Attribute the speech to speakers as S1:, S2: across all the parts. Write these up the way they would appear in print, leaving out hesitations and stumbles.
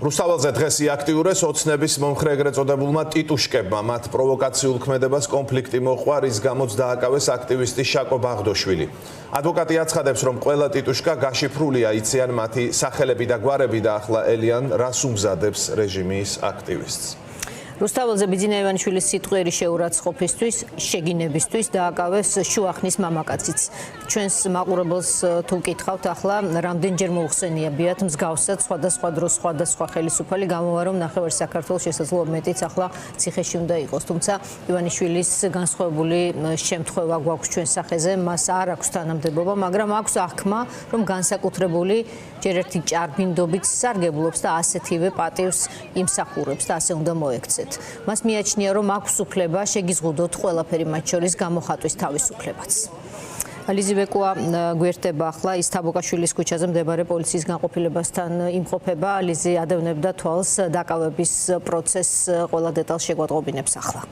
S1: რუსთაველზე დღეს იაქტიურეს ოცნების მომხრე ეგრეთ წოდებულმა ტიტუშკებმა. მათ პროვოკაციულ ქმედებას კონფლიქტი მოჰყვა, რის გამოც დააკავეს აქტივისტი შაკო ბაღდოშვილი. ადვოკატი აცხადებს, რომ ყველა ტიტუშკა გაშიფრულია, იციან მათი სახელები და გვარები და ახლა ელიან რას უმზადებს რეჟიმის აქტივისტს.
S2: რუსთაველზე ბიძინა ივანიშვილის სიტყვიერი შეურაცხყოფისთვის, შეგინებისთვის დააკავეს შუახნის მამაკაციც. ჩვენს მაყურებელს თუ ვკითხავთ, ახლა რამდენჯერ მოუხსენიებიათ მსგავსად სხვადასხვა დროს სხვადასხვა ხელისუფალი გამოვა, რომ ნახევარ საქართველოს შესაძლოა მეტიც ახლა ციხეში უნდა იყოს. თუმცა ივანიშვილის განსხვავებული შემთხვევა გვაქვს ჩვენ სახეზე, მას არ აქვს თანამდებობა, მაგრამ აქვს აღქმა, რომ განსაკუთრებული ჯერ ერთი ჭარბინდობით სარგებლობს და ასეთივე პატივს იმსახურებს და ასე უნდა მოექცეთ. მას მიაჩნია, რომ აქვს უფლება შეგიზღუდოთ ყველაფერი, მათ შორის გამოხატვის თავისუფლებაც. ლიზი ბეკუა გვერდება ახლა ის თაბუკაშვილის ქუჩაზე მდებარე პოლიციის განყოფილებასთან იმყოფება. ლიზი ადევნებდა თვალს დაკავების პროცესს, ყველა დეტალს შეგვატყობინებს ახლა.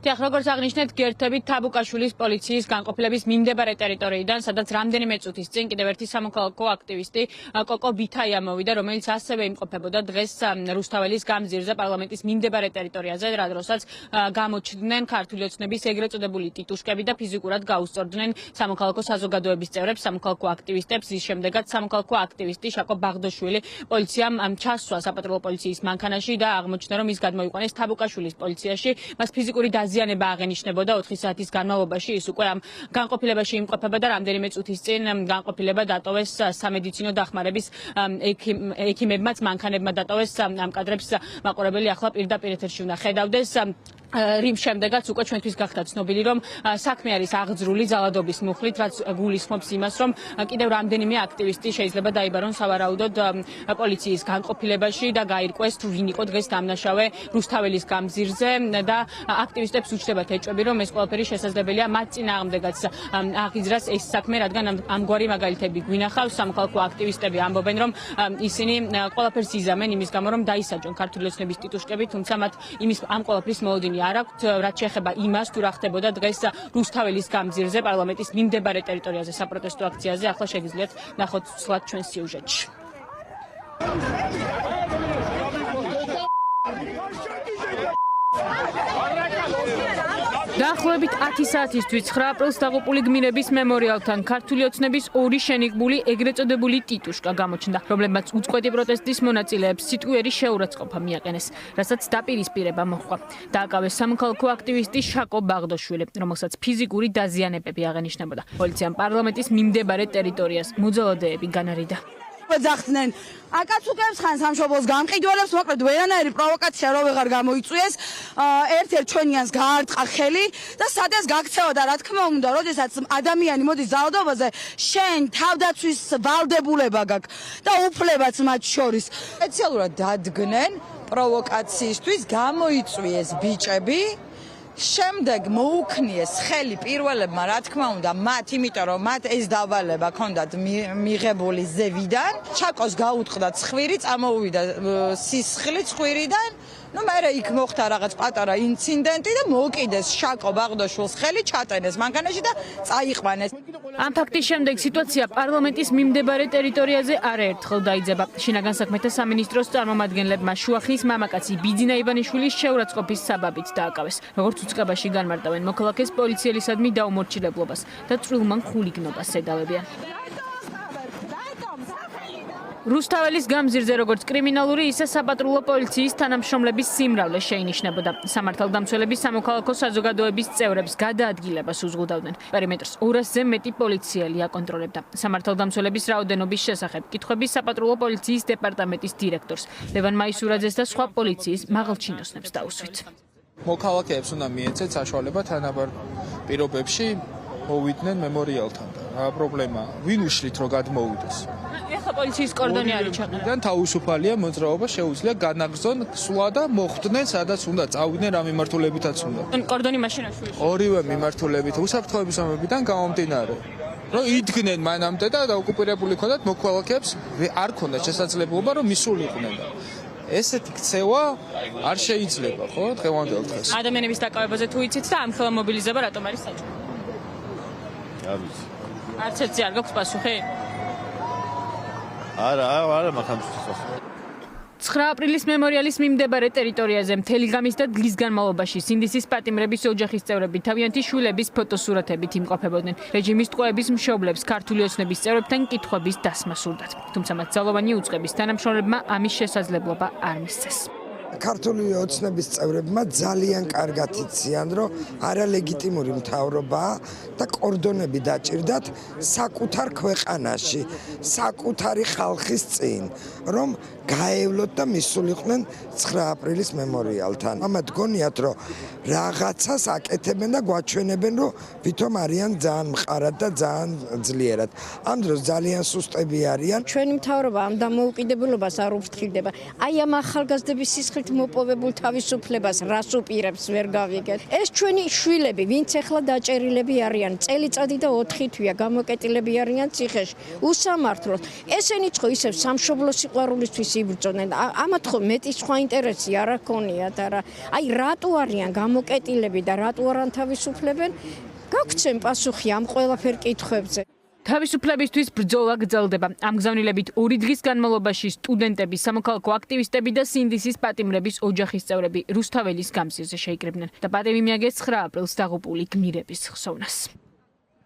S3: როგორც აღნიშნეთ, გერთებით თაბუკაშვილის პოლიციის განყოფილების მიმდებარე ტერიტორიიდან, სადაც რამდენიმე წუთის წინ კიდევ ერთი სამოქალაქო აქტივისტი კოკო ბითაია მოვიდა, რომელიც ასევე იმყოფებოდა დღეს რუსთაველის გამზირზე პარლამენტის მიმდებარე ტერიტორიაზე, რადგანაც გამოჩნდნენ ქართული ოცნების ეგრეთ წოდებული ტიტუშკები და ფიზიკურად გაუსწორდნენ სამოქალაქო საზოგადოების წევრებს, სამოქალაქო აქტივისტებს. ის შემდეგაც სამოქალაქო აქტივისტი შაკო ბაღდოშვილი პოლიციამ ჩასვა საპატრულო პოლიციის მანქანაში და აღმოჩნდა, რომ ის გადმოიყვანეს თაბუკაშვილის პოლიციაში. მას ფიზიკური ზიანება აღენიშნებოდა 4 საათის განმავლობაში. ის უკვე ამ განყოფილებაში იმყოფება და რამდენიმე წუთის წინ განყოფილება დატოვეს სამედიცინო დახმარების ექიმებმაც, მანქანებმა დატოვეს. ამ კადრებს მაყურებელი ახლა პირდაპირ ეთერში უნდა ხედავდეს. რიმ შემდეგაც უკვე ჩვენთვის გახდა ცნობილი, რომ საქმე არის აღძრული ძალადობის მუხლით, რაც გულისხმობს იმას, რომ კიდევ რამდენიმე აქტივისტი შეიძლება დაიბარონ სავარაუდოდ პოლიციის განყოფილებაში და გაირკვეს, თუ ვინ იყო დღეს დამნაშავე რუსთაველის გამზირზე და აქტივისტებს უჩნდებათ ეჭვები, რომ ეს ყველაფერი შესაძლებელია მათ წინააღმდეგაც აღიძრას ეს საქმე, რადგან ამგვარი მაგალითები გვინახავს. სამოქალაქო აქტივისტები ამბობენ, რომ ისინი ყველაფერს იზამენ იმის გამო, რომ დაისაჯონ ქართული ოცნების ტიტუშკები, თუმცა მათ იმის ამ ყველაფრის მოლოდინი არ აქვთ, რაც შეეხება იმას, თუ რა ხდებოდა დღეს რუსთაველის გამზირზე პარლამენტის მიმდებარე ტერიტორიაზე საპროტესტო აქციაზე. ახლა შეგიძლიათ ნახოთ ცვლად ჩვენ სიუჟეტში. დაახლოებით 10 საათისთვის 9 აპრილს დაღუპული გმირების მემორიალთან ქართული ოცნების ორი შენიღბული ეგრეთ წოდებული ტიტუშკა გამოჩნდა, რომლებმაც უწყვეტი პროტესტის მონაწილეებს სიტყვიერი შეურაცხყოფა მიაყენეს, რასაც დაპირისპირება მოჰყვა. დააკავეს სამოქალაქო აქტივისტი შაკო ბაღდოშვილი, რომელსაც ფიზიკური დაზიანებები აღენიშნებოდა. პოლიციამ პარლამენტის მიმდებარე ტერიტორიას მოძალადეები განარიდა.
S4: ძახდნენ აკაცუკებს ხან სამშობლოს გამყიდველებს, მოკლედ ვერანაირი პროვოკაცია რო ვეღარ გამოიწვიეს. ერთ-ერთ ჩვენიანს გაარტყა ხელი და სადაც გაქცეოდა, რა თქმა უნდა, როდესაც ადამიანი მოდის ძალადობაზე, შენ თავდაცვის ვალდებულება გაქვს და უფლებაც მათ შორის. სპეციალურად დადგნენ პროვოკაციისთვის, გამოიწვიეს ბიჭები. შემდეგ მოუქნიეს ხელი პირველებმა, რა თქმა უნდა, მათ, იმიტომ რომ მათ ეს დავალება ჰქონდათ მიღებული ზევიდან. ჩაკოს გაუტყდა ცხვირი, წამოუვიდა სისხლი ცხვირიდან. მერე იქ მოხდა რაღაც პატარა ინციდენტი და მოკიდეს შაკო ბაღდოშვილს ხელი, ჩატენეს მანქანაში და წაიყვანეს.
S3: ამ ფაქტის შემდეგ სიტუაცია პარლამენტის მიმდებარე ტერიტორიაზე არაერთხელ დაიძაბა. შინაგან საქმეთა სამინისტროს წარმომადგენლებმა შუახნის მამაკაცი ბიძინა ივანიშვილის შეურაცხყოფის საბაბით დააკავეს. როგორც უწყებაში განმარტავენ, მოქალაქეს პოლიციელისადმი დაუმორჩილებლობას და წვრილმან ხულიგნობას ედავებიან. რუსთაველის გამზირზე როგორც კრიმინალური, ისე საპატრულო პოლიციის თანამშრომლების სიმრავლე შეინიშნებოდა. სამართალდამცველები სამოქალაქო საზოგადოების წევრებს გადაადგილებას უზღუდავდნენ. პერიმეტრს 200-ზე მეტი პოლიციელი აკონტროლებდა. სამართალდამცველების რაოდენობის შესახებ კითხვები საპატრულო პოლიციის დეპარტამენტის დირექტორს ლევან მაისურაძეს და სხვა პოლიციის მაღალჩინოსნებს დაუსვით.
S5: მოქალაქეებს უნდა მიეცეთ საშუალება თანაბარ პირობებში მოვიდნენ მემორიალთან. რა პრობლემაა? ვინ უშლით რომ გადმოვიდეს?
S3: ეხლა პოლიციის კორდონი არის ჩაყენებული.
S5: თავისუფალია მოძრაობა, შეუძლია განაგრძონ სვლა და მოხვდნენ, სადაც უნდა წავიდნენ, რა მიმართულებითაც უნდა.
S3: კორდონი მაშინაში.
S5: ორივე მიმართულებით უსაფრთხოების ამბებიდან გამომდინარე. რომ იდგნენ მანამდე და ოკუპირებული ქონდათ მოქალაქეებს, არ ქონდათ შესაძლებლობა რომ მისულიყვნენ. ესეთი ქცევა არ შეიძლება, ხო, დღევანდელ დღეს.
S3: ადამიანების დაკავებაზე თუ იცით და ამ ხელა მობილიზება რატომ არის საჭირო?
S1: არ ვიცი.
S3: არც ერთი არ გაქვს პასუხი?
S6: არა მაგამს
S3: 9 აპრილის მემორიალის მიმდებარე ტერიტორიაზე მთელი ღამის და დღის განმავლობაში სინდისის პატიმრების ოჯახის წევრები თავიანთი შვილების ფოტოსურათებით იმყოფებოდნენ. რეჟიმის ტყვეების მშობლებს ქართული ოცნების წევრებთან კითხვების დასმა სურდათ. თუმცა მათ ძალოვანი უწყების თანამშრომლებმა ამის შესაძლებლობა არ მისცეს.
S7: ქართული ოცნების წევრებმა ძალიან კარგად იციან, რომ არალეგიტიმური მთავრობაა და კორდონები დაჭირდათ საკუთარ ქვეყანაში, საკუთარი ხალხის წინ, რომ გაევლოთ და მისულიყვნენ 9 აპრილის მემორიალთან. ამათ გონიათ, რომ რაღაცას აკეთებენ და გვაჩვენებენ, რომ ვითომ არიან ძალიან მყარად და ძალიან ძლიერად. ამ დროს ძალიან სუსტები არიან.
S8: ჩვენი მთავრობა ამ დამოუკიდებლობას არ უფრთხილდება. აი ამ ახალგაზრდების სისხლით მოპოვებულ თავისუფლებას რას უპირებს ვერ გავიგეთ. ეს ჩვენი შვილები, ვინც ახლა დაჭერილები არიან, წელიწადი და 4 თვეა გამოკეტილები არიან ციხეში. უსამართლოდ. ესენიც ხო ისევ სამშობლო სიყვარულისთვის იბრძოდნენ. ამათ ხო მეტი სხვა ინტერესი არ აქონიათ, არა. აი რატო არიან გამოკეტილები და რატო არ ანთავისუფლებენ? გაგვცემ პასუხი ამ ყველაფერ კითხვებზე.
S3: თავისუფლებისთვის ბრძოლა გრძელდება. ამ გზავნილებით 2 დღის განმავლობაში სტუდენტები, სამოქალაქო აქტივისტები და სინდისის პატიმრების ოჯახის წევრები რუსთაველის გამზირზე შეიკრიბნენ და პატივი მიაგეს 9 აპრილს დაღუპული გმირების ხსოვნას.